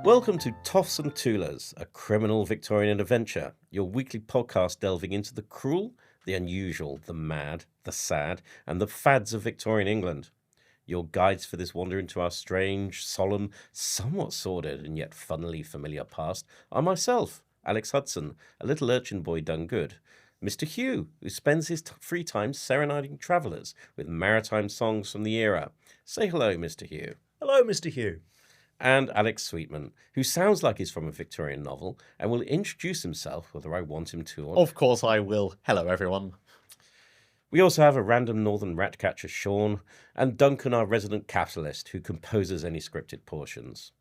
Welcome to Toffs Toolers, a criminal Victorian adventure, your weekly podcast delving into the cruel, the unusual, the mad, the sad, and the fads of Victorian England. Your guides for this wander into our strange, solemn, somewhat sordid, and yet funnily familiar past are myself, Alex Hudson, a little urchin boy done good, Mr. Hugh, who spends his free time serenading travellers with maritime songs from the era. Say hello, Mr. Hugh. Hello, Mr. Hugh. And Alex Sweetman, who sounds like he's from a Victorian novel and will introduce himself whether I want him to or not. Of course I will. Hello, everyone. We also have a random northern rat catcher, Sean, and Duncan, our resident capitalist, who composes any scripted portions.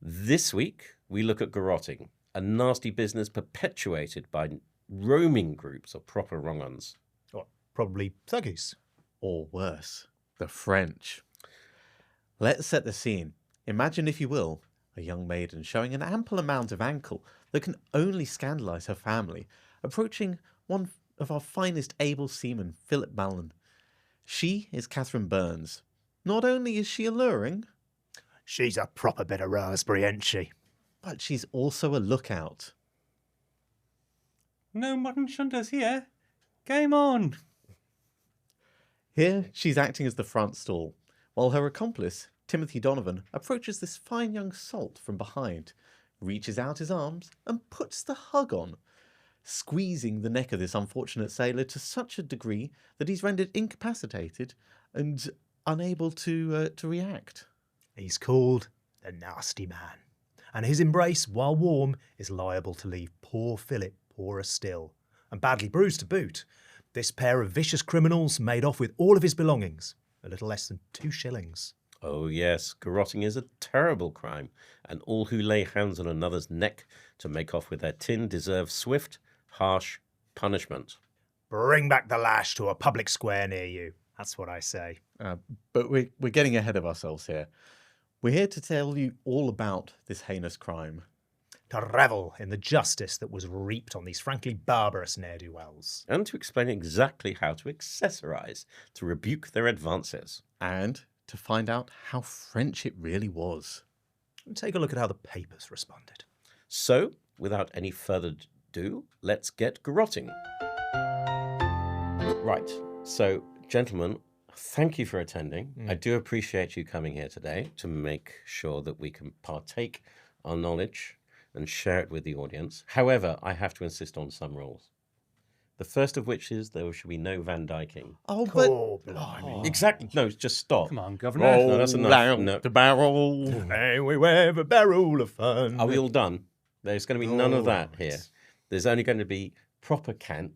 This week, we look at garotting, a nasty business perpetuated by roaming groups of proper wrong-uns. Or probably thuggies. Or worse, the French. Let's set the scene. Imagine, if you will, a young maiden showing an ample amount of ankle that can only scandalise her family, approaching one of our finest able seamen, Philip Mallon. She is Catherine Burns. Not only is she alluring, She's a proper bit of raspberry, ain't she? but she's also a lookout. No modern shunters here. Game on. Here, she's acting as the front stall, while her accomplice, Timothy Donovan, approaches this fine young salt from behind, reaches out his arms and puts the hug on, squeezing the neck of this unfortunate sailor to such a degree that he's rendered incapacitated and unable to react. He's called the Nasty Man, and his embrace, while warm, is liable to leave poor Philip poorer still, and badly bruised to boot. This pair of vicious criminals made off with all of his belongings, a little less than 2 shillings. Oh yes, garotting is a terrible crime, and all who lay hands on another's neck to make off with their tin deserve swift, harsh punishment. Bring back the lash to a public square near you. That's what I say. But we're getting ahead of ourselves here. We're here to tell you all about this heinous crime. To revel in the justice that was reaped on these frankly barbarous ne'er-do-wells. And to explain exactly how to accessorize to rebuke their advances. And to find out how French it really was. And take a look at how the papers responded. So, without any further ado, let's get garotting. Right, so gentlemen, thank you for attending. I do appreciate you coming here today to make sure that we can partake our knowledge and share it with the audience. However, I have to insist on some rules. The first of which is there should be no Van Dyking. Oh, but... Oh, blimey. Exactly. No, just stop. Come on, Governor. Roll No, that's enough. down No. the barrel. May we wave a barrel of fun. Are we all done? There's going to be none of that Right. here. There's only going to be proper cant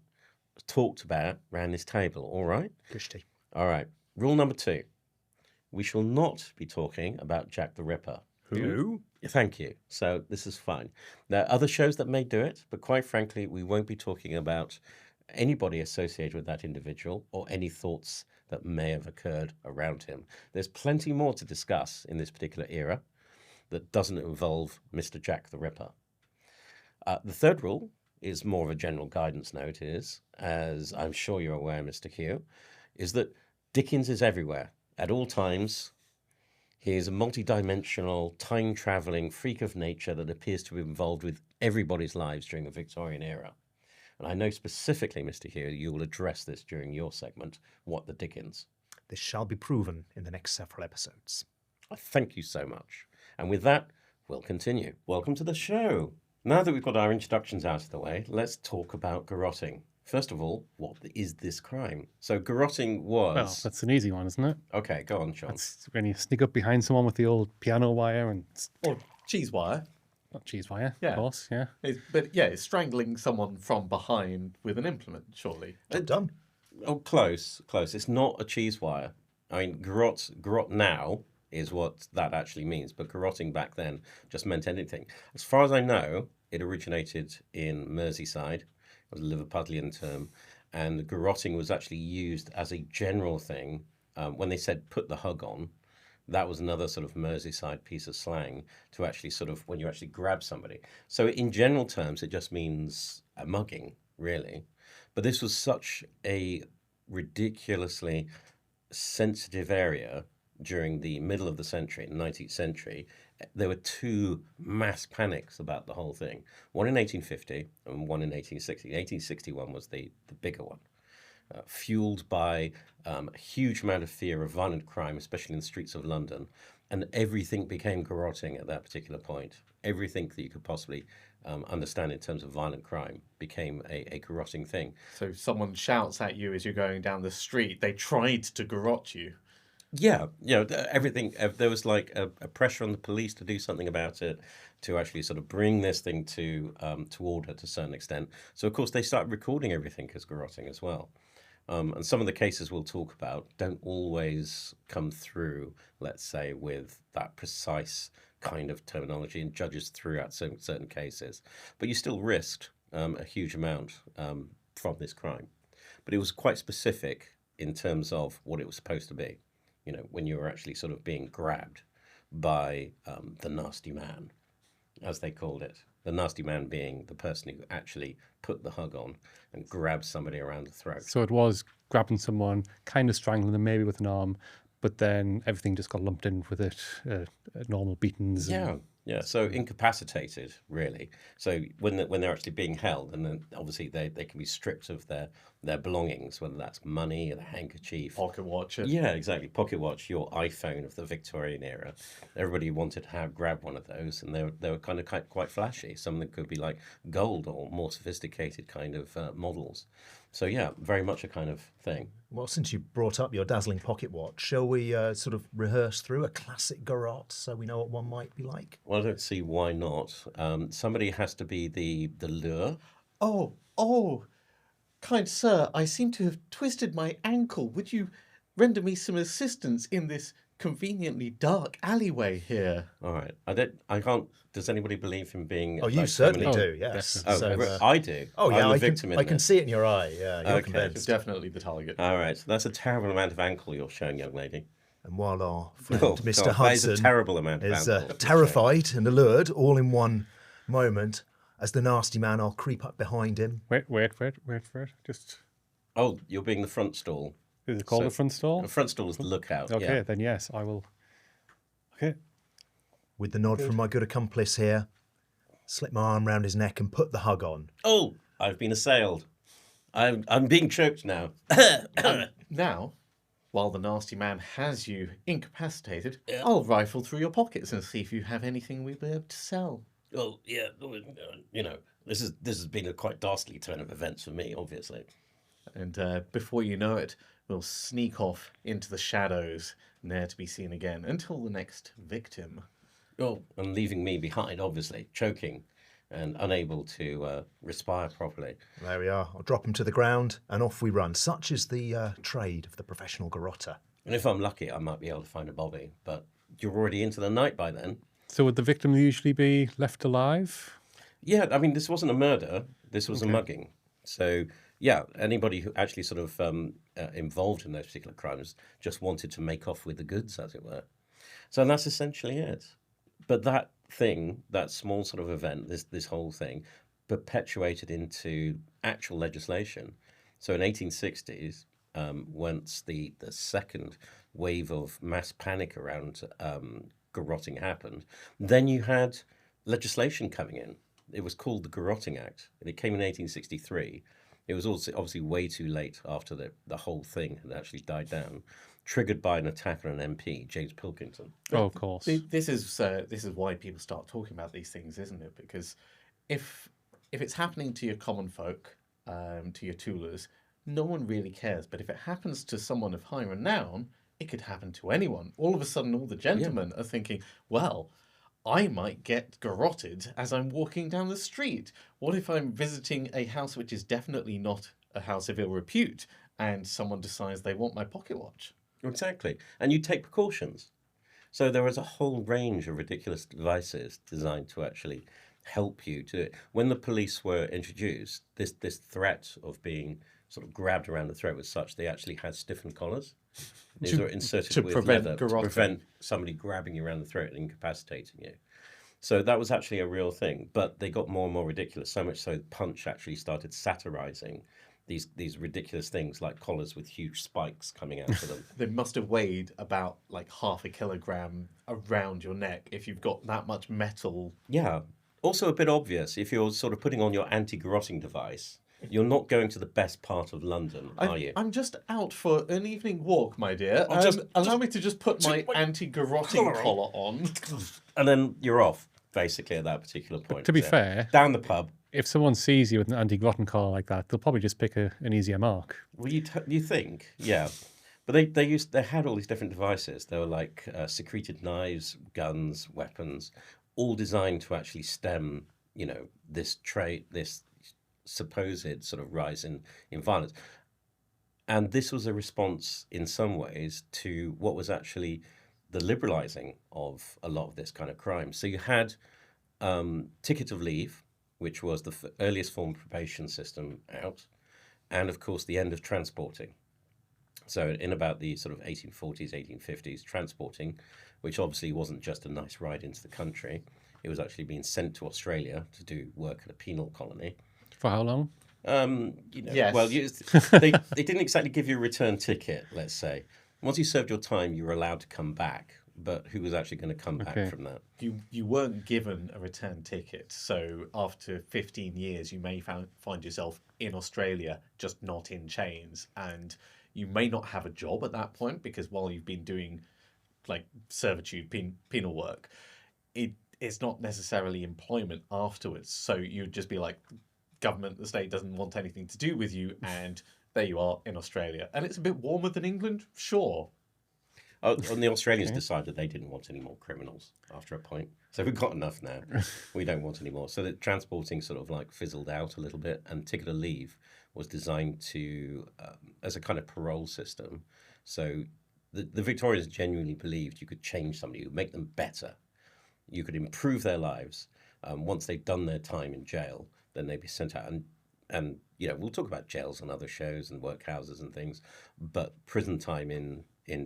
talked about around this table, all right? Kushti. All right. Rule number 2. We shall not be talking about Jack the Ripper. Who? Thank you. So this is fine. There are other shows that may do it, but quite frankly, we won't be talking about anybody associated with that individual or any thoughts that may have occurred around him. There's plenty more to discuss in this particular era that doesn't involve Mr. Jack the Ripper. The third rule is more of a general guidance note is, as I'm sure you're aware, Mr. Hugh, is that Dickens is everywhere at all times. He is a multi-dimensional, time-travelling freak of nature that appears to be involved with everybody's lives during the Victorian era. And I know specifically, Mr. Hugh, you will address this during your segment, What the Dickens. This shall be proven in the next several episodes. I thank you so much. And with that, we'll continue. Welcome to the show. Now that we've got our introductions out of the way, let's talk about garotting. First of all, what is this crime? So garotting was... Well, that's an easy one, isn't it? Okay, go on, Sean. That's when you sneak up behind someone with the old piano wire and Or cheese wire. not cheese wire, Yeah. of course, yeah. It's strangling someone from behind with an implement, surely. Done. Oh, close. It's not a cheese wire. I mean, garrotte now is what that actually means, but garotting back then just meant anything. As far as I know, it originated in Merseyside. It was a Liverpudlian term, and garotting was actually used as a general thing. When they said put the hug on, that was another sort of Merseyside piece of slang to actually sort of when you actually grab somebody. So in general terms, it just means a mugging, really. But this was such a ridiculously sensitive area during the middle of the century, 19th century, there were two mass panics about the whole thing. One in 1850 and one in 1860. 1861 was the bigger one, fueled by a huge amount of fear of violent crime, especially in the streets of London. And everything became garrotting at that particular point. Everything that you could possibly understand in terms of violent crime became a garrotting thing. So someone shouts at you as you're going down the street. They tried to garrotte you. Yeah, everything. There was like a pressure on the police to do something about it, to actually sort of bring this thing to order to a certain extent. So of course they started recording everything as garrotting as well. And some of the cases we'll talk about don't always come through, let's say, with that precise kind of terminology, and judges threw out certain cases. But you still risked a huge amount from this crime. But it was quite specific in terms of what it was supposed to be, when you were actually sort of being grabbed by the nasty man, as they called it. The nasty man being the person who actually put the hug on and grabbed somebody around the throat. So it was grabbing someone, kind of strangling them, maybe with an arm, but then everything just got lumped in with it, normal beatings. Yeah. So incapacitated, really. So when they're actually being held, and then obviously they can be stripped of their belongings, whether that's money, a handkerchief, pocket watch. Yeah, exactly. Pocket watch, your iPhone of the Victorian era. Everybody wanted to grab one of those, and they were kind of quite flashy. Some of them could be like gold or more sophisticated kind of models. So yeah, very much a kind of thing. Well, since you brought up your dazzling pocket watch, shall we sort of rehearse through a classic garrotte so we know what one might be like? Well, I don't see why not. Somebody has to be the lure. Oh, kind sir, I seem to have twisted my ankle. Would you render me some assistance in this conveniently dark alleyway here? All right. I can't. Does anybody believe in being? Oh, you certainly do. Yes. I do. Oh, yeah. I'm the victim in I can this. see it in your eye. Yeah. You're Okay. convinced. Definitely the target. All right. So that's a terrible amount of ankle you're showing, young lady. And while our friend Oh, Mr. God, that is a Hudson terrible amount of is ankle. terrified and allured all in one moment, as the nasty man, I'll creep up behind him. Wait for it. Just, Oh, you're being the front stall. is it called So- the front stall? The front stall is the lookout. Okay, Yeah. then yes, I will. Okay. With the nod from my good accomplice here, slip my arm round his neck and put the hug on. Oh, I've been assailed. I'm being choked now. Now, while the nasty man has you incapacitated, Yeah. I'll rifle through your pockets and see if you have anything we'll be able to sell. Oh, yeah. This has been a quite dastardly turn of events for me, obviously. And before you know it, we'll sneak off into the shadows, ne'er to be seen again, until the next victim. Oh, and leaving me behind, obviously, choking and unable to respire properly. There we are. I'll drop him to the ground and off we run. Such is the trade of the professional garotter. And if I'm lucky, I might be able to find a bobby. But you're already into the night by then. So would the victim usually be left alive? Yeah, I mean, this wasn't a murder. This was a mugging. So, yeah, anybody who actually sort of involved in those particular crimes just wanted to make off with the goods, as it were. So that's essentially it. But that thing, that small sort of event, this whole thing, perpetuated into actual legislation. So in 1860s, once the second wave of mass panic around garrotting happened, then you had legislation coming in. It was called the Garotting Act, and it came in 1863. It was also obviously way too late after the whole thing had actually died down, triggered by an attack on an MP, James Pilkington. Oh, of course. This is why people start talking about these things, isn't it? Because if it's happening to your common folk, to your toolers, no one really cares. But if it happens to someone of high renown, it could happen to anyone. All of a sudden, all the gentlemen are thinking, well, I might get garrotted as I'm walking down the street. What if I'm visiting a house which is definitely not a house of ill repute, and someone decides they want my pocket watch? Exactly. And you take precautions. So there was a whole range of ridiculous devices designed to actually help you to it. When the police were introduced, this threat of being sort of grabbed around the throat was such they actually had stiffened collars. These were inserted to with prevent leather to garrotting. prevent somebody grabbing you around the throat and incapacitating you. So that was actually a real thing. But they got more and more ridiculous, so much so Punch actually started satirizing these ridiculous things like collars with huge spikes coming out of them. They must have weighed about like half a kilogram around your neck if you've got that much metal. Yeah. Also a bit obvious, if you're sort of putting on your anti-garroting device, you're not going to the best part of London, are you? I'm just out for an evening walk, my dear. Allow me to just put my anti-garroting collar on. And then you're off, basically, at that particular point. To be fair, down the pub. if someone sees you with an anti-grotting collar like that, they'll probably just pick an easier mark. Well, you think, yeah. But they had all these different devices. They were like secreted knives, guns, weapons, all designed to actually stem, this supposed sort of rise in violence. And this was a response in some ways to what was actually the liberalizing of a lot of this kind of crime. So you had ticket of leave, which was the earliest form of probation system out, and of course the end of transporting. So in about the sort of 1840s, 1850s, transporting, which obviously wasn't just a nice ride into the country, it was actually being sent to Australia to do work at a penal colony. For how long? Yes. Well, they didn't exactly give you a return ticket, let's say. Once you served your time, you were allowed to come back. But who was actually going to come back from that? You weren't given a return ticket. So after 15 years, you may find yourself in Australia, just not in chains. And you may not have a job at that point because while you've been doing like servitude, penal work, it's not necessarily employment afterwards. So you'd just be like, government, the state doesn't want anything to do with you, and there you are in Australia. And it's a bit warmer than England, sure. Oh, and the Australians decided they didn't want any more criminals after a point. So we've got enough now. We don't want any more. So the transporting sort of like fizzled out a little bit, and ticket of leave was designed to as a kind of parole system. So the Victorians genuinely believed you could change somebody, you could make them better, you could improve their lives. Once they'd done their time in jail, then they'd be sent out. And we'll talk about jails on other shows and workhouses and things, but prison time in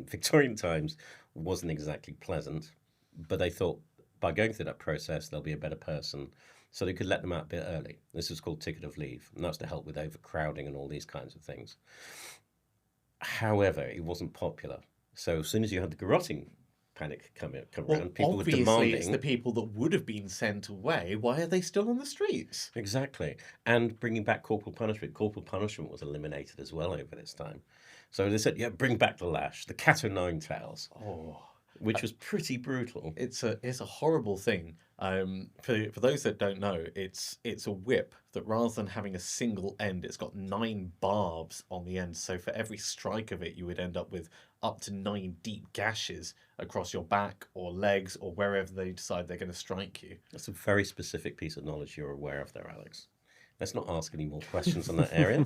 Victorian times wasn't exactly pleasant. But they thought by going through that process, they'll be a better person. So they could let them out a bit early. This is called ticket of leave, and that's to help with overcrowding and all these kinds of things. However, it wasn't popular. So as soon as you had the Garotting Panic come around, people were demanding. Obviously, it's the people that would have been sent away. Why are they still on the streets? Exactly. And bringing back corporal punishment. Corporal punishment was eliminated as well over this time. So they said, bring back the lash, the cat o' nine tails. Oh, which was pretty brutal. It's a horrible thing. For those that don't know, it's a whip that rather than having a single end, it's got 9 barbs on the end. So for every strike of it, you would end up with up to 9 deep gashes across your back or legs or wherever they decide they're going to strike you. That's a very specific piece of knowledge you're aware of there, Alex. Let's not ask any more questions on that area.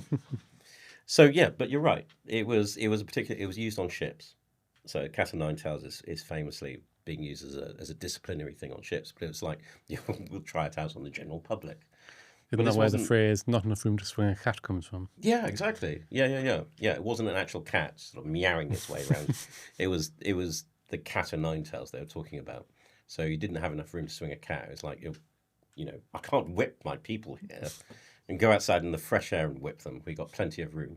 So but you're right. It was used on ships. So cat o' nine tails is famously being used as a disciplinary thing on ships, but it was like, we'll try it out on the general public. Isn't that where the phrase "not enough room to swing a cat" comes from? Yeah, exactly. Yeah. It wasn't an actual cat sort of meowing its way around. It was the cat o' nine tails they were talking about. So you didn't have enough room to swing a cat. It's like, I can't whip my people here and go outside in the fresh air and whip them. We got plenty of room.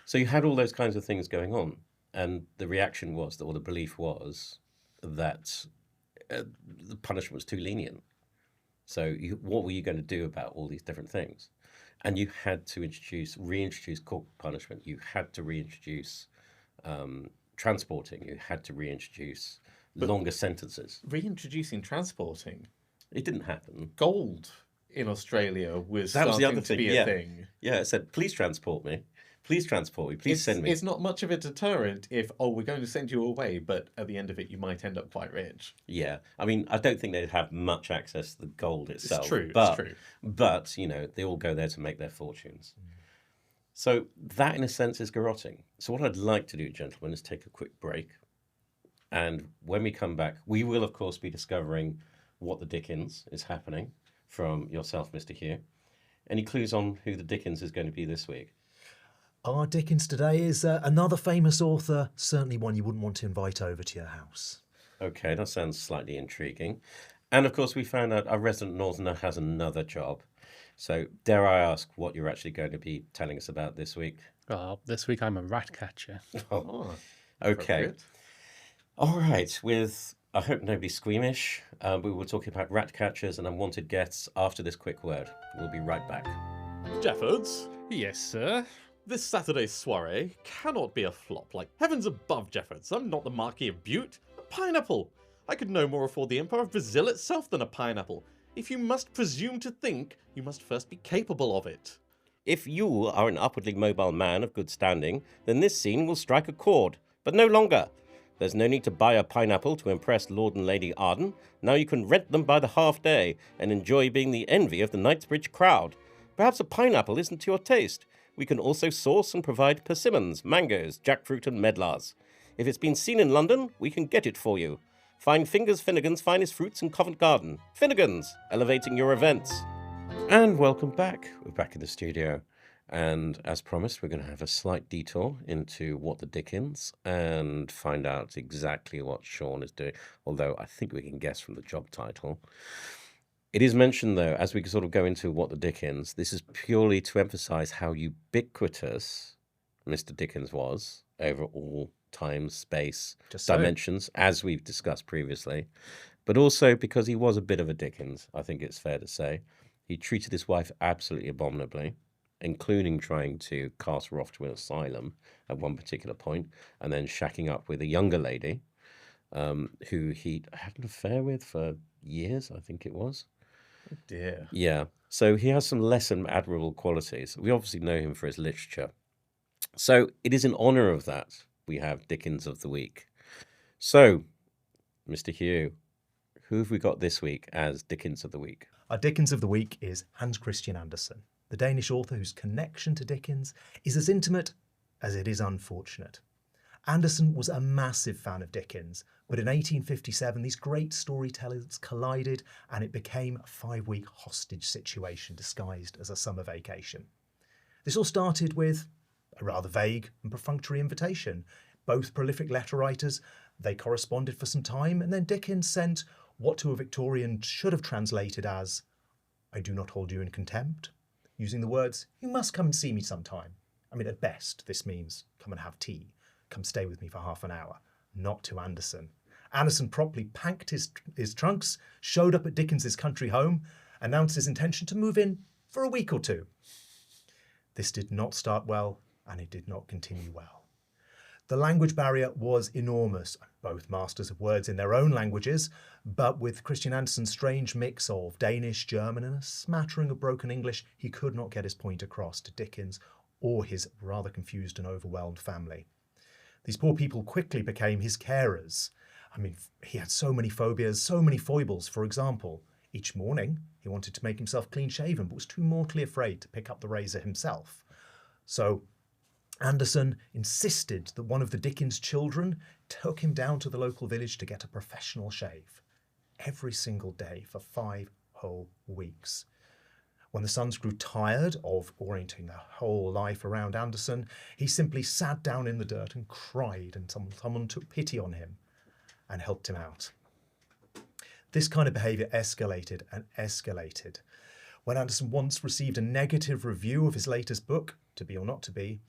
So you had all those kinds of things going on. And the reaction was, or the belief was, that the punishment was too lenient. So what were you going to do about all these different things? And you had to reintroduce corporal punishment. You had to reintroduce transporting. You had to reintroduce longer sentences. Reintroducing transporting? It didn't happen. Gold in Australia was that was the other to thing. be a thing. Yeah, it said, please transport me. Please transport me. Please send me. It's not much of a deterrent if, we're going to send you away, but at the end of it, you might end up quite rich. Yeah. I mean, I don't think they'd have much access to the gold itself. It's true. But, they all go there to make their fortunes. So that, in a sense, is garrotting. So what I'd like to do, gentlemen, is take a quick break. And when we come back, we will, of course, be discovering what the Dickens is happening from yourself, Mr. Hugh. Any clues on who the Dickens is going to be this week? Our Dickens today is another famous author, certainly one you wouldn't want to invite over to your house. Okay, that sounds slightly intriguing. And of course, we found out our resident northerner has another job. So, dare I ask what you're actually going to be telling us about this week? This week I'm a rat catcher. Oh, Oh, okay. appropriate. All right. With, I hope nobody's squeamish, we were talking about rat catchers and unwanted guests after this quick word. We'll be right back. Jeffords, Yes, sir. this Saturday's soiree cannot be a flop. Like heavens above, Jeffords. I'm not the Marquis of Bute. A pineapple. I could no more afford the Empire of Brazil itself than a pineapple. If you must presume to think, you must first be capable of it. If you are an upwardly mobile man of good standing, then this scene will strike a chord, but no longer. There's no need to buy a pineapple to impress Lord and Lady Arden. Now you can rent them by the half day and enjoy being the envy of the Knightsbridge crowd. Perhaps a pineapple isn't to your taste. We can also source and provide persimmons, mangoes, jackfruit and medlars. If it's been seen in London, we can get it for you. Find Fingers Finnegan's finest fruits in Covent Garden. Finnegan's, elevating your events. And welcome back. We're back in the studio. And as promised, we're going to have a slight detour into what the Dickens and find out exactly what Sean is doing. Although I think we can guess from the job title. It is mentioned, though, as we sort of go into what the Dickens, this is purely to emphasize how ubiquitous Mr. Dickens was over all time, space, Just so. dimensions, as we've discussed previously. But also because he was a bit of a Dickens, I think it's fair to say. He treated his wife absolutely abominably, including trying to cast her off to an asylum at one particular point, and then shacking up with a younger lady who he had an affair with for years, I think it was. Oh dear. Yeah. So he has some less than admirable qualities. We obviously know him for his literature. So it is in honour of that we have Dickens of the Week. So, Mr. Hugh, who have we got this week as Dickens of the Week? Our Dickens of the Week is Hans Christian Andersen, the Danish author whose connection to Dickens is as intimate as it is unfortunate. Andersen was a massive fan of Dickens, but in 1857 these great storytellers collided and it became a 5-week hostage situation disguised as a summer vacation. This all started with a rather vague and perfunctory invitation. Both prolific letter writers, they corresponded for some time, and then Dickens sent what to a Victorian should have translated as, "I do not hold you in contempt," using the words, "You must come and see me sometime." I mean, at best, this means come and have tea, come stay with me for half an hour, not to Andersen. Andersen promptly packed his trunks, showed up at Dickens's country home, announced his intention to move in for a week or two. This did not start well, and it did not continue well. The language barrier was enormous, both masters of words in their own languages, but with Christian Andersen's strange mix of Danish, German, and a smattering of broken English, he could not get his point across to Dickens or his rather confused and overwhelmed family. These poor people quickly became his carers. I mean, he had so many phobias, so many foibles. For example, each morning he wanted to make himself clean-shaven, but was too mortally afraid to pick up the razor himself. So Andersen insisted that one of the Dickens children took him down to the local village to get a professional shave every single day for 5 whole weeks. When the sons grew tired of orienting their whole life around Andersen, he simply sat down in the dirt and cried, and someone took pity on him and helped him out. This kind of behaviour escalated and escalated. When Andersen once received a negative review of his latest book, To Be or Not to Be,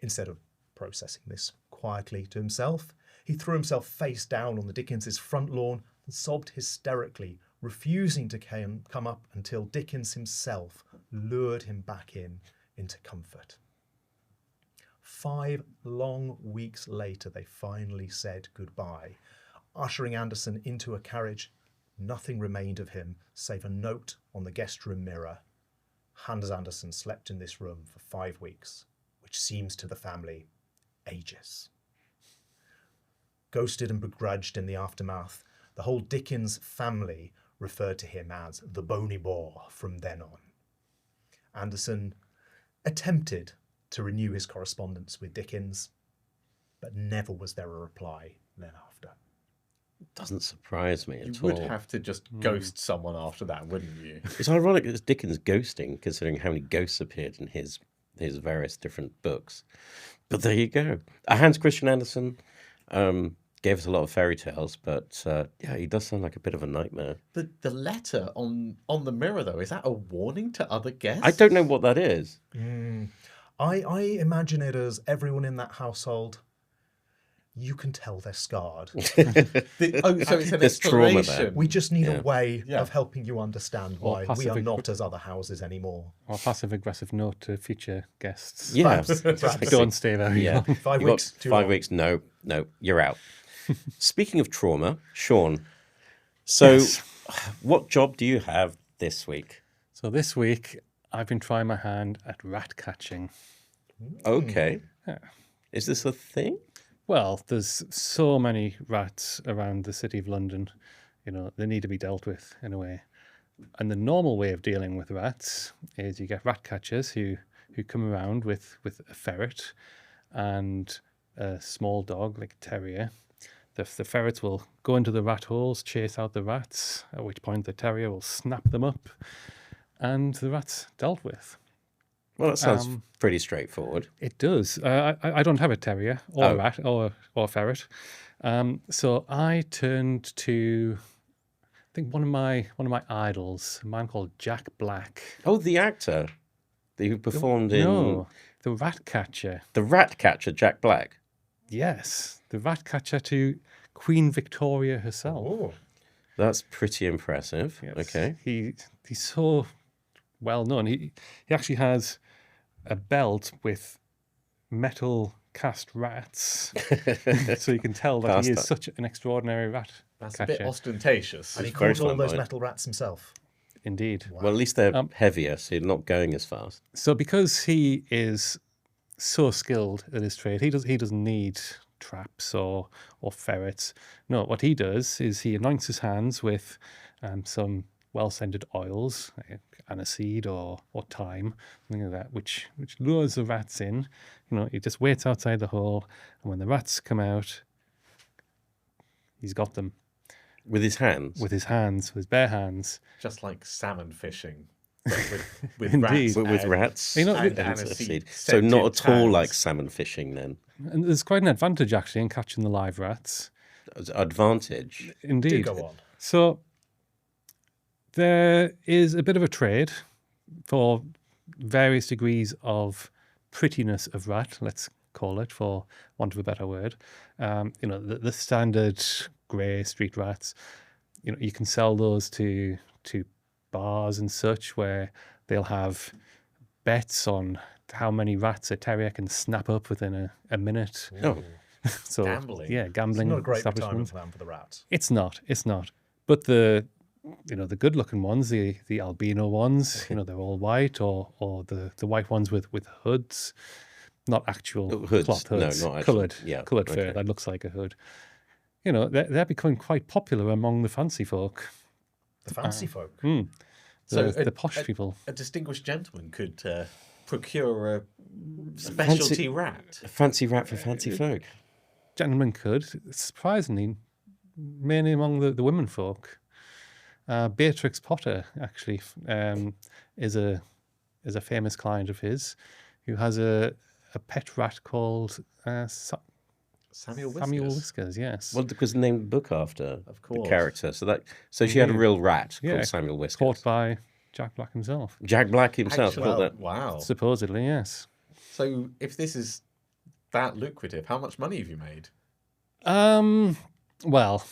instead of processing this quietly to himself, he threw himself face down on the Dickens' front lawn and sobbed hysterically, refusing to come up until Dickens himself lured him back into comfort. 5 long weeks later, they finally said goodbye. Ushering Andersen into a carriage, nothing remained of him save a note on the guest room mirror. Hans Andersen slept in this room for 5 weeks, which seems to the family ages. Ghosted and begrudged in the aftermath, the whole Dickens family referred to him as the Bony Boar from then on. Andersen attempted to renew his correspondence with Dickens, but never was there a reply thereafter. Doesn't surprise me You at would all. have to just ghost someone after that, wouldn't you? It's ironic that it's Dickens ghosting, considering how many ghosts appeared in his various different books. But there you go. Hans Christian Andersen gave us a lot of fairy tales, but yeah, he does sound like a bit of a nightmare. The letter on the mirror, though, is that a warning to other guests? I don't know what that is. I imagine it as everyone in that household, you can tell they're scarred. So it's an There's trauma there. exploration. We just need a way Yeah. of helping you understand Or why we passive are ag- not as other houses anymore. Or passive-aggressive note to future guests. Yeah. Perhaps. Don't stay very Yeah. long. 5 You got weeks. Too 5 long. weeks. No, you're out. Speaking of trauma, Sean, so Yes. what job do you have this week? So this week, I've been trying my hand at rat catching. Okay. Yeah. Is this a thing? Well, there's so many rats around the city of London. They need to be dealt with in a way. And the normal way of dealing with rats is you get rat catchers who come around with a ferret and a small dog like a terrier. The ferrets will go into the rat holes, chase out the rats, at which point the terrier will snap them up, and the rat's dealt with. Well, that sounds pretty straightforward. It does. I don't have a terrier or a rat or a ferret, so I turned to, I think one of my idols, a man called Jack Black. Oh, the actor who performed in No, the rat catcher. The Rat Catcher, Jack Black. Yes, the rat catcher to Queen Victoria herself. Oh, That's pretty impressive. Yes. Okay. He's so well known. He actually has a belt with metal cast rats, so you can tell that he is Cast- such an extraordinary rat That's catcher. a bit ostentatious. and he It's very caught all those flamboyant. metal rats himself. Indeed. Well, at least they're heavier, so you're not going as fast. So because he is so skilled at his trade, he doesn't need traps or ferrets. No, what he does is he anoints his hands with some well-scented oils, like aniseed or thyme, something like that, which lures the rats in. He just waits outside the hole, and when the rats come out, he's got them With his hands. with his hands, with his bare hands. Just like salmon fishing, but with Indeed. rats. With and- rats. You know, and and aniseed seed. So not scented at all like hands. salmon fishing then. And there's quite an advantage actually in catching the live rats. Advantage. Indeed. Do go on. So there is a bit of a trade for various degrees of prettiness of rat, let's call it, for want of a better word. The standard grey street rats, you can sell those to bars and such where they'll have bets on how many rats a terrier can snap up within a minute. Oh, So Gambling. yeah, It's gambling not a great establishments. retirement plan for the rats. It's not. But the good-looking ones, the albino ones, they're all white, or the white ones with hoods, not actual hoods. cloth hoods, No, not actual. coloured, Yeah, coloured fur okay. that looks like a hood. They're becoming quite popular among the fancy folk, The fancy folk. So the posh people. A distinguished gentleman could procure a specialty Fancy- rat. a fancy rat for fancy folk. Gentlemen could, surprisingly, mainly among the women folk. Beatrix Potter actually is a famous client of his who has a pet rat called Samuel Whiskers. Samuel Whiskers. Yes, Well, because named the book after Of the course. character. So she had a real rat Yeah, called Samuel Whiskers. caught by Jack Black himself, Jack Black himself Actually, caught that. wow. supposedly. Yes. So if this is that lucrative, how much money have you made? Well,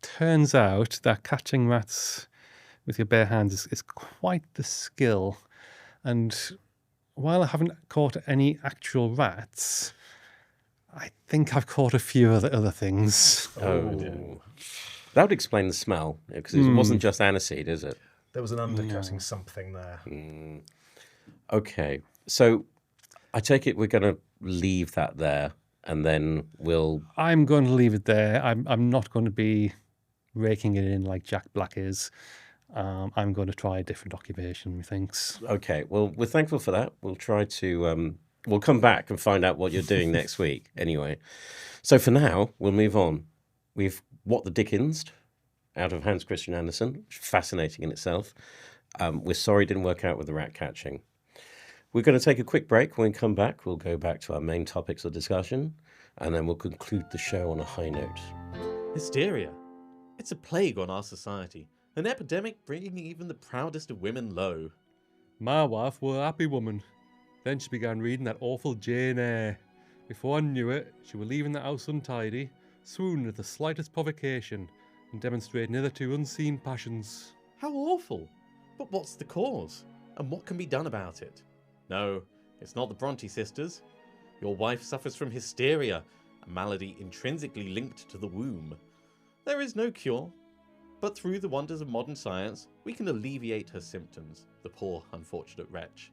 turns out that catching rats with your bare hands is quite the skill, and while I haven't caught any actual rats, I think I've caught a few other things. Oh. That would explain the smell, because it wasn't just aniseed, is it? There was an undercutting something there. Okay. So I take it we're going to leave that there, and then we'll... I'm going to leave it there. I'm not going to be raking it in like Jack Black is. I'm going to try a different occupation, methinks. Okay. Well, we're thankful for that. We'll try to... we'll come back and find out what you're doing next week, anyway. So for now, we'll move on. We've What the Dickens out of Hans Christian Andersen, fascinating in itself. We're sorry it didn't work out with the rat catching. We're going to take a quick break. When we come back, we'll go back to our main topics of discussion. and then we'll conclude the show on a high note. Hysteria. It's a plague on our society, an epidemic bringing even the proudest of women low. My wife were a happy woman. Then she began reading that awful Jane Eyre. Before I knew it, she were leaving the house untidy, swooning at the slightest provocation, and demonstrating hitherto unseen passions. How awful! But what's the cause? And what can be done about it? No, it's not the Bronte sisters. Your wife suffers from hysteria, a malady intrinsically linked to the womb. There is no cure, but through the wonders of modern science, we can alleviate her symptoms, the poor unfortunate wretch.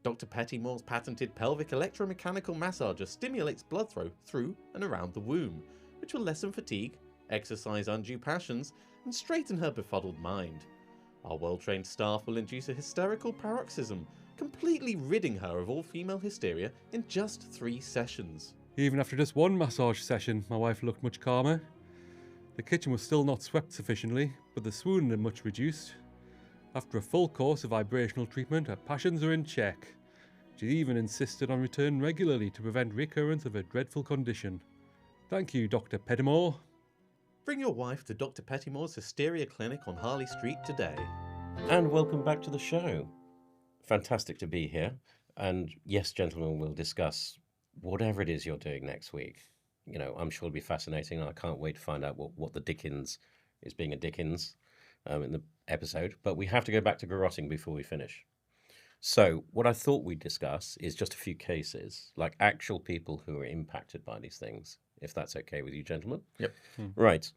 Dr. Pettimore's patented pelvic electromechanical massager stimulates blood flow through and around the womb, which will lessen fatigue, exercise undue passions, and straighten her befuddled mind. Our well-trained staff will induce a hysterical paroxysm, completely ridding her of all female hysteria in just 3 sessions. Even after just one massage session, my wife looked much calmer. The kitchen was still not swept sufficiently, but the swooning had much reduced. After a full course of vibrational treatment, her passions are in check. She even insisted on returning regularly to prevent recurrence of her dreadful condition. Thank you, Dr. Pettimore. Bring your wife to Dr. Pettimore's Hysteria Clinic on Harley Street today. And welcome back to the show. Fantastic to be here. And yes, gentlemen, we'll discuss whatever it is you're doing next week. You know, I'm sure it'll be fascinating, and I can't wait to find out what the Dickens is being a Dickens in the episode. But we have to go back to garrotting before we finish. So what I thought we'd discuss is just a few cases, like actual people who are impacted by these things, if that's okay with you, gentlemen. Yep. Right.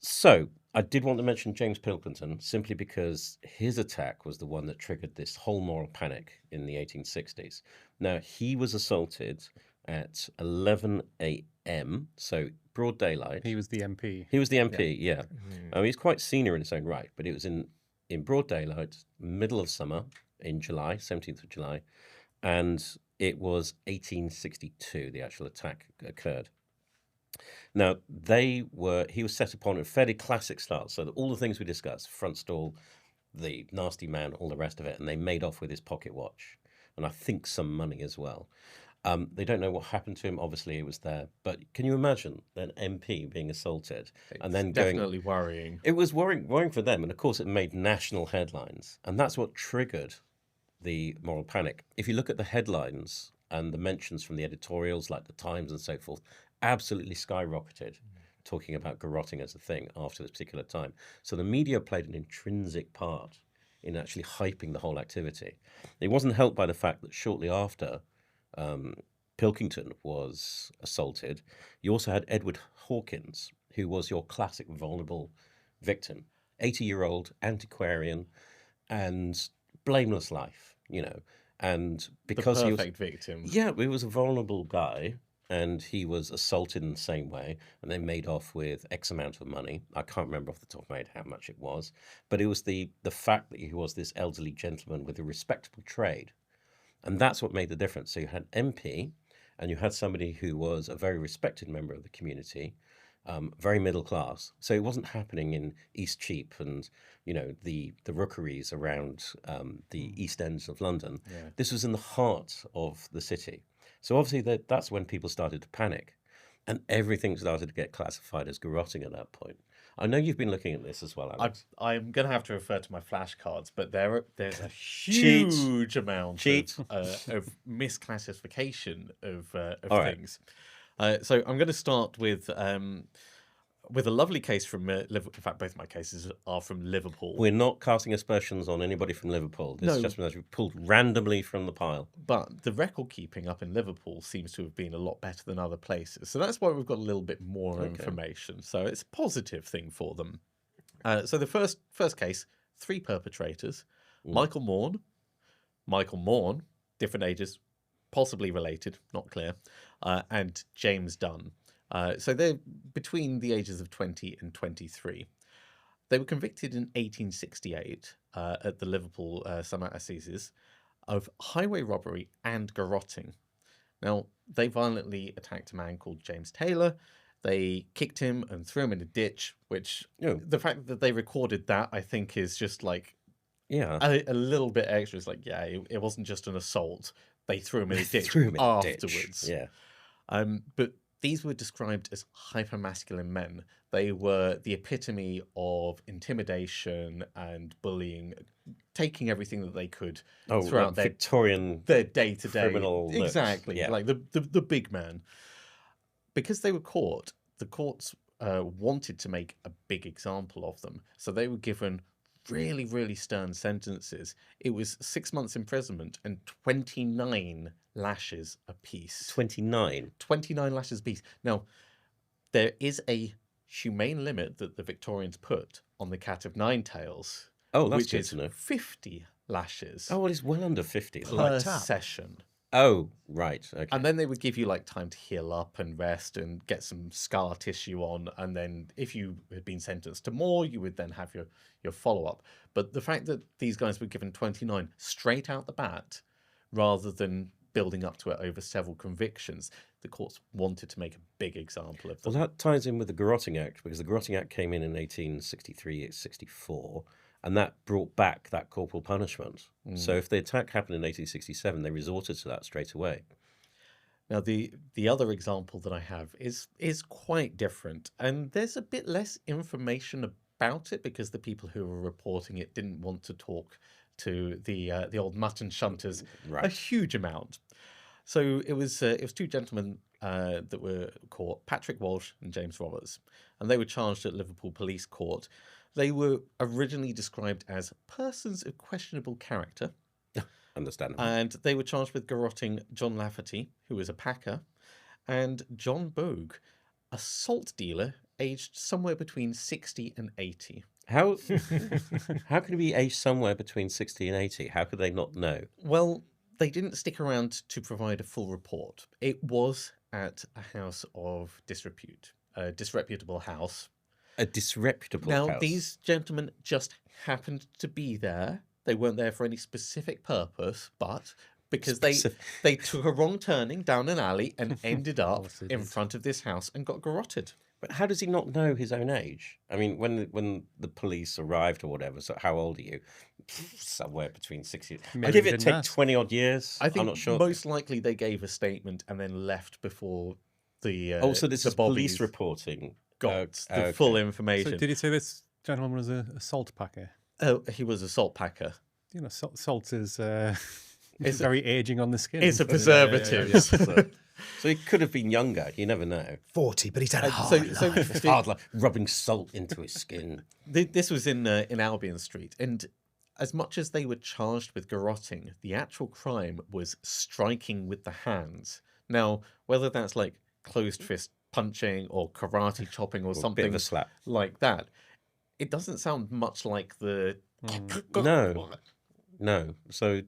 So I did want to mention James Pilkington simply because his attack was the one that triggered this whole moral panic in the 1860s. Now, he was assaulted at 11 a.m., so broad daylight. He was the MP. He was the MP, yeah. He's quite senior in his own right, but it was in broad daylight, middle of summer, in July, 17th of July, and it was 1862 the actual attack occurred. Now, he was set upon in fairly classic style, so that all the things we discussed, front stall, the nasty man, all the rest of it, and they made off with his pocket watch, and I think some money as well. They don't know what happened to him. Obviously, it was there. But can you imagine an MP being assaulted and then definitely worrying? It was worrying for them. And, of course, it made national headlines. And that's what triggered the moral panic. If you look at the headlines and the mentions from the editorials, like the Times and so forth, absolutely skyrocketed, talking about garrotting as a thing after this particular time. So the media played an intrinsic part in actually hyping the whole activity. It wasn't helped by the fact that shortly after Pilkington was assaulted, you also had Edward Hawkins, who was your classic vulnerable victim, 80-year-old antiquarian and blameless life, you know. And because the perfect victim. Yeah, he was a vulnerable guy, and he was assaulted in the same way, and they made off with X amount of money. I can't remember off the top of my head how much it was, but it was the fact that he was this elderly gentleman with a respectable trade. And that's what made the difference. So you had MP, and you had somebody who was a very respected member of the community, very middle class. So it wasn't happening in East Cheap and, you know, the rookeries around the East Ends of London. Yeah. This was in the heart of the city. So obviously that's when people started to panic, and everything started to get classified as garrotting at that point. I know you've been looking at this as well, Alex. I'm going to have to refer to my flashcards, but there's a huge amount of misclassification of things. Right. So I'm going to start with a lovely case from Liverpool. In fact, both my cases are from Liverpool. We're not casting aspersions on anybody from Liverpool. This is just because we pulled randomly from the pile. But the record keeping up in Liverpool seems to have been a lot better than other places. So that's why we've got a little bit more information. So it's a positive thing for them. So the first case, 3 perpetrators. Michael Morn, different ages, possibly related, not clear, and James Dunn. So they're between the ages of 20 and 23. They were convicted in 1868 at the Liverpool Summer Assizes of highway robbery and garrotting. Now, they violently attacked a man called James Taylor. They kicked him and threw him in a ditch, which the fact that they recorded that, I think, is just like a little bit extra. It's like, it wasn't just an assault. They threw him in a ditch afterwards. Yeah. But these were described as hypermasculine men. They were the epitome of intimidation and bullying, taking everything that they could throughout like Victorian their day-to-day. criminal looks. Exactly, Yeah. like the big man. Because they were caught, the courts wanted to make a big example of them. So they were given really, really stern sentences. It was 6 months imprisonment and 29 lashes apiece. 29. 29 lashes apiece. Now, there is a humane limit that the Victorians put on the cat of nine tails, Oh, that's which good is to know. 50 lashes Oh, well, it's well under 50. per Like tap. session. Oh, right. Okay. And then they would give you like time to heal up and rest and get some scar tissue on. And then if you had been sentenced to more, you would then have your follow-up. But the fact that these guys were given 29 straight out the bat, rather than building up to it over several convictions, the courts wanted to make a big example of them. Well, that ties in with the Garotting Act, because the Garotting Act came in 1863-64, and that brought back that corporal punishment. So if the attack happened in 1867, they resorted to that straight away. Now, the other example that I have is quite different, and there's a bit less information about it because the people who were reporting it didn't want to talk to the old mutton shunters a Right. huge amount. So it was two gentlemen that were caught, Patrick Walsh and James Roberts, and they were charged at Liverpool Police Court. They were originally described as persons of questionable character, Understandable. and they were charged with garrotting John Lafferty, who was a packer, and John Bogue, a salt dealer aged somewhere between 60 and 80. How how could it be aged somewhere between 60 and 80? How could they not know? Well, they didn't stick around to provide a full report. It was at a house of disrepute, a disreputable house. A disreputable Now, house. these gentlemen just happened to be there. They weren't there for any specific purpose, but because they took a wrong turning down an alley and ended up course they in did. front of this house and got garrotted. But how does he not know his own age? I mean, when the police arrived or whatever, so how old are you? Somewhere between 60. I Maybe give they it didn't take ask. 20 odd years. I think I'm not sure. most likely they gave a statement and then left before the Oh, so this the is police bobbies reporting. got the okay. full So information. did you say this gentleman was a salt packer? Oh, he was a salt packer. You know, salt is It's a- very aging on the skin. It's a Yeah, preservative. yeah. So he could have been younger. You never know. 40, but he's had a hard so life. It's hard, like rubbing salt into his skin. This was in Albion Street, and as much as they were charged with garrotting, the actual crime was striking with the hands. Now, whether that's like closed fist punching or karate chopping or Or a bit something of a slap. like that, it doesn't sound much like the. No. No. So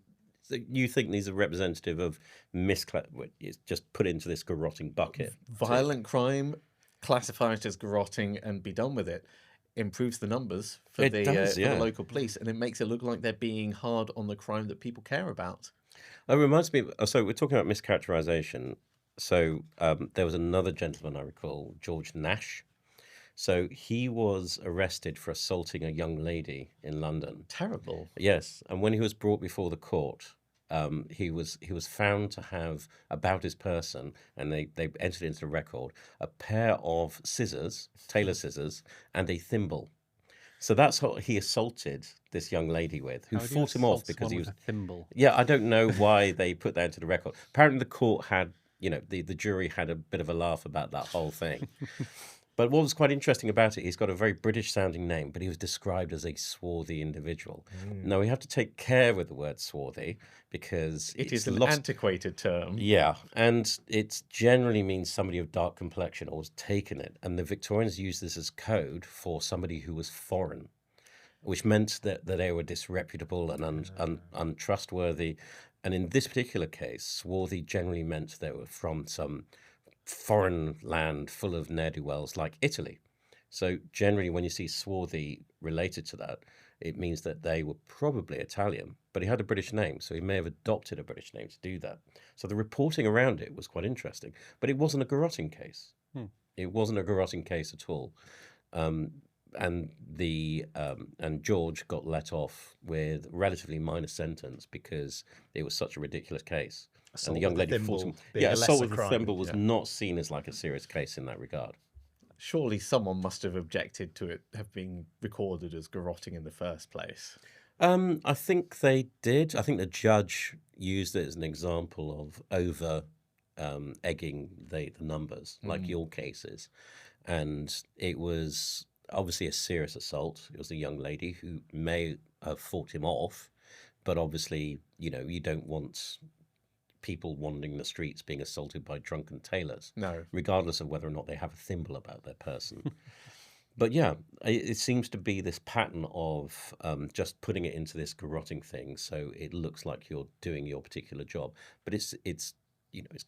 you think these are representative of it's just put into this garrotting bucket? Violent crime, classify it as garrotting and be done with it. Improves the numbers for It the does, for yeah. the local police, and it makes it look like they're being hard on the crime that people care about. It reminds me. So we're talking about mischaracterization. So there was another gentleman I recall, George Nash. So he was arrested for assaulting a young lady in London. Terrible. Yes, and when he was brought before the court, he was found to have about his person, and they entered into the record a pair of scissors, tailor scissors, and a thimble. So that's what he assaulted this young lady with, who How do you fought him off assault because he someone was. with a thimble. Yeah, I don't know why they put that into the record. Apparently, the court had, the jury had a bit of a laugh about that whole thing. But what was quite interesting about it, he's got a very British-sounding name, but he was described as a swarthy individual. Now, we have to take care with the word swarthy because It it's is an lost. antiquated term. Yeah, and it generally means somebody of dark complexion or has taken it. And the Victorians used this as code for somebody who was foreign, which meant that they were disreputable and untrustworthy. And in this particular case, swarthy generally meant they were from some foreign land full of ne'er-do-wells like Italy. So generally, when you see swarthy related to that, it means that they were probably Italian, but he had a British name, so he may have adopted a British name to do that. So the reporting around it was quite interesting, but it wasn't a garrotting case. It wasn't a garrotting case at all. And George got let off with a relatively minor sentence because it was such a ridiculous case. And the young with a lady falls. thimble being a Assault lesser with a crime. thimble was not seen as like a serious case in that regard. Surely someone must have objected to it have been recorded as garrotting in the first place. I think they did. I think the judge used it as an example of over egging the numbers, like your cases. And it was obviously a serious assault. It was a young lady who may have fought him off, but obviously, you don't want people wandering the streets being assaulted by drunken tailors, No. regardless of whether or not they have a thimble about their person. But yeah, it seems to be this pattern of just putting it into this garrotting thing, so it looks like you're doing your particular job. But it's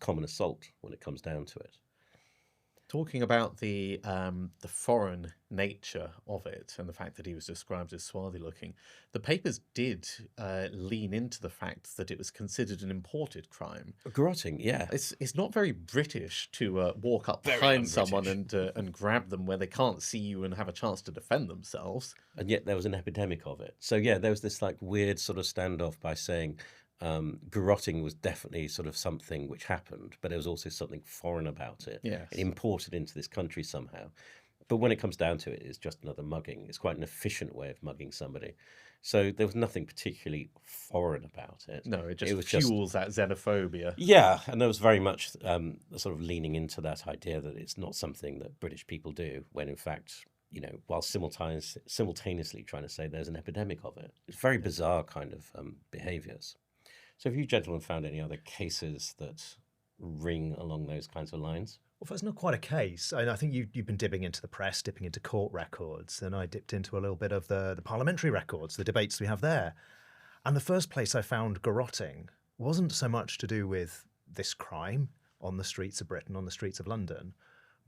common assault when it comes down to it. Talking about the foreign nature of it and the fact that he was described as swarthy looking, the papers did lean into the fact that it was considered an imported crime. Garrotting, yeah. It's not very British to walk up behind someone and grab them where they can't see you and have a chance to defend themselves. And yet there was an epidemic of it. So yeah, there was this like weird sort of standoff by saying garrotting was definitely sort of something which happened, but there was also something foreign about it. Yes. It imported into this country somehow. But when it comes down to it, it's just another mugging. It's quite an efficient way of mugging somebody. So there was nothing particularly foreign about it. No, it was fuels that xenophobia. Yeah, and there was very much sort of leaning into that idea that it's not something that British people do, when in fact, while simultaneously trying to say there's an epidemic of it. It's very bizarre kind of behaviours. So have you gentlemen found any other cases that ring along those kinds of lines? Well, first, not quite a case. I think you've been dipping into the press, dipping into court records, and I dipped into a little bit of the parliamentary records, the debates we have there. And the first place I found garrotting wasn't so much to do with this crime on the streets of Britain, on the streets of London,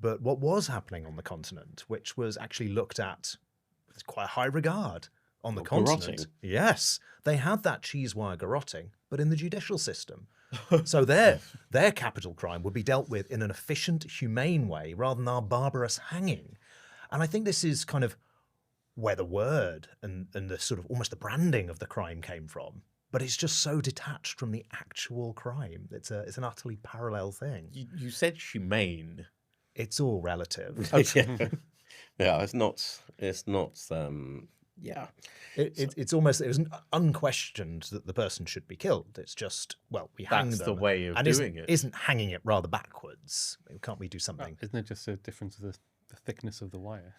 but what was happening on the continent, which was actually looked at with quite a high regard on the continent. Garrotting? Yes, they had that cheese wire garrotting, but in the judicial system. So their capital crime would be dealt with in an efficient, humane way rather than our barbarous hanging. And I think this is kind of where the word and the sort of almost the branding of the crime came from. But it's just so detached from the actual crime. It's an utterly parallel thing. You said humane. It's all relative. Yeah, it's not. Yeah, It's almost, it was unquestioned that the person should be killed. It's just, well, we hang them. That's the way of and doing it. Isn't hanging it rather backwards? Can't we do something? Isn't it just a difference of the thickness of the wire?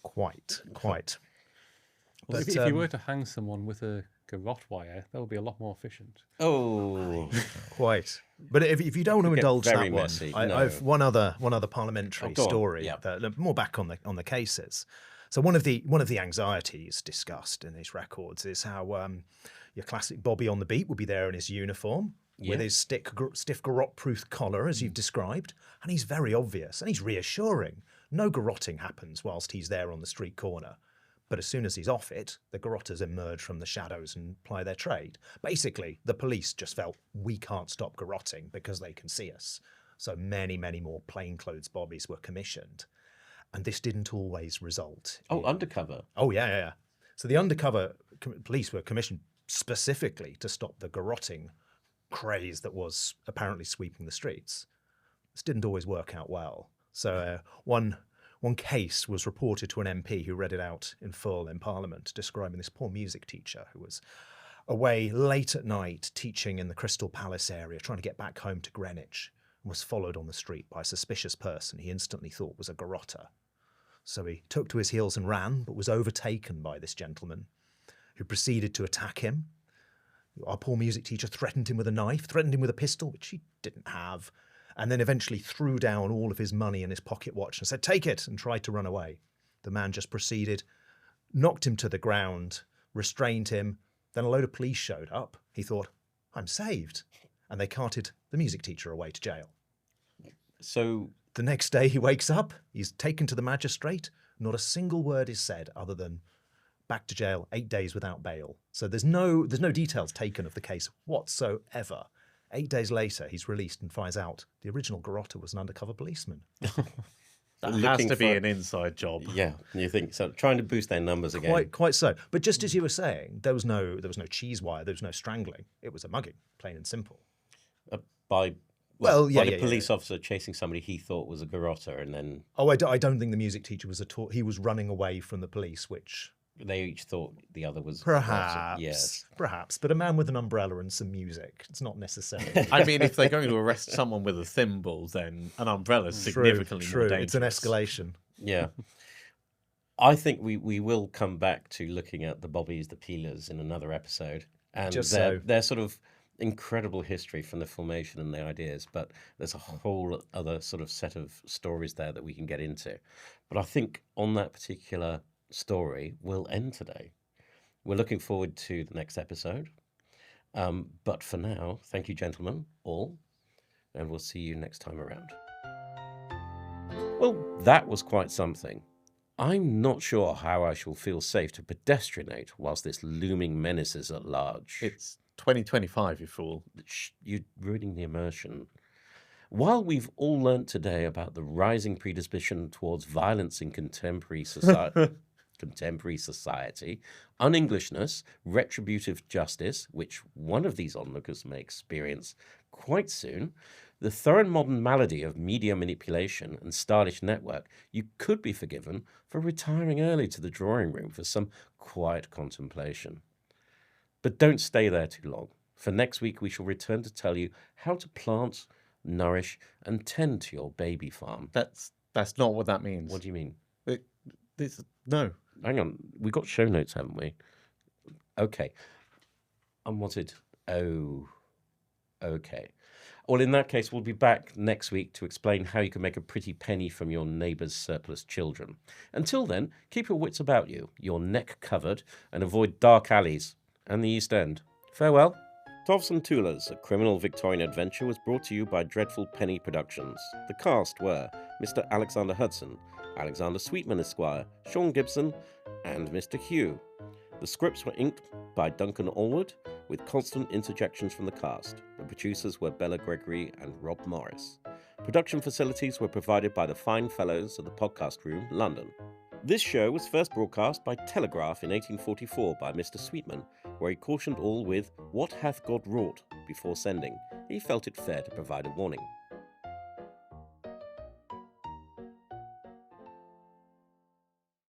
Quite. Well, But, if you were to hang someone with a garrote wire, that would be a lot more efficient. Oh, Quite. But if you don't want to get indulge very that one, messy. I No. have one other parliamentary go on. story. Yeah. That, more back on the cases. So one of the anxieties discussed in these records is how your classic Bobby on the beat would be there in his uniform with his stiff garrote-proof collar, as you've described, and he's very obvious and he's reassuring. No garrotting happens whilst he's there on the street corner. But as soon as he's off it, the garrotters emerge from the shadows and ply their trade. Basically, the police just felt, we can't stop garrotting because they can see us. So many, many more plainclothes bobbies were commissioned. And this didn't always result. undercover. Oh, yeah. So the undercover police were commissioned specifically to stop the garrotting craze that was apparently sweeping the streets. This didn't always work out well. So one case was reported to an MP who read it out in full in Parliament, describing this poor music teacher who was away late at night teaching in the Crystal Palace area, trying to get back home to Greenwich, and was followed on the street by a suspicious person he instantly thought was a garrotter. So he took to his heels and ran, but was overtaken by this gentleman, who proceeded to attack him. Our poor music teacher threatened him with a knife, threatened him with a pistol, which he didn't have, and then eventually threw down all of his money and his pocket watch and said, "Take it," and tried to run away. The man just proceeded, knocked him to the ground, restrained him. Then a load of police showed up. He thought, I'm saved. And they carted the music teacher away to jail. So The next day he wakes up, he's taken to the magistrate. Not a single word is said other than back to jail, 8 days without bail. So there's no details taken of the case whatsoever. 8 days later, he's released and finds out the original Garotte was an undercover policeman. That has looking to be for- an inside job. yeah, you think so? Trying to boost their numbers again. Quite so. But just as you were saying, there was no cheese wire, there was no strangling. It was a mugging, plain and simple. by a police officer chasing somebody he thought was a garrotter, and then Oh, I don't think the music teacher was at all. He was running away from the police, which they each thought the other was a perhaps, garrotter. Yes. perhaps. But a man with an umbrella and some music, it's not necessarily. I mean, if they're going to arrest someone with a thimble, then an umbrella is significantly more dangerous. It's an escalation. Yeah. I think we will come back to looking at the bobbies, the peelers in another episode. And their sort of incredible history from the formation and the ideas, but there's a whole other sort of set of stories there that we can get into. But I think on that particular story, we'll end today. We're looking forward to the next episode. But for now, thank you, gentlemen, all, and we'll see you next time around. Well, that was quite something. I'm not sure how I shall feel safe to pedestrianate whilst this looming menace is at large. It's 2025, you fool. You're ruining the immersion. While we've all learnt today about the rising predisposition towards violence in contemporary society, un-Englishness, retributive justice, which one of these onlookers may experience quite soon, the thorough modern malady of media manipulation and stylish network, you could be forgiven for retiring early to the drawing room for some quiet contemplation. But don't stay there too long, for next week we shall return to tell you how to plant, nourish, and tend to your baby farm. That's not what that means. What do you mean? No. Hang on, we got show notes, haven't we? Okay. Unwanted. Oh, okay. Well, in that case, we'll be back next week to explain how you can make a pretty penny from your neighbour's surplus children. Until then, keep your wits about you, your neck covered, and avoid dark alleys and the East End. Farewell. Toffs Toolers, a criminal Victorian adventure, was brought to you by Dreadful Penny Productions. The cast were Mr. Alexander Hudson, Alexander Sweetman Esquire, Sean Gibson, and Mr. Hugh. The scripts were inked by Duncan Allwood, with constant interjections from the cast. The producers were Bella Gregory and Rob Morris. Production facilities were provided by the fine fellows of the Podcast Room, London. This show was first broadcast by Telegraph in 1844 by Mr. Sweetman, where he cautioned all with "What hath God wrought?" before sending. He felt it fair to provide a warning.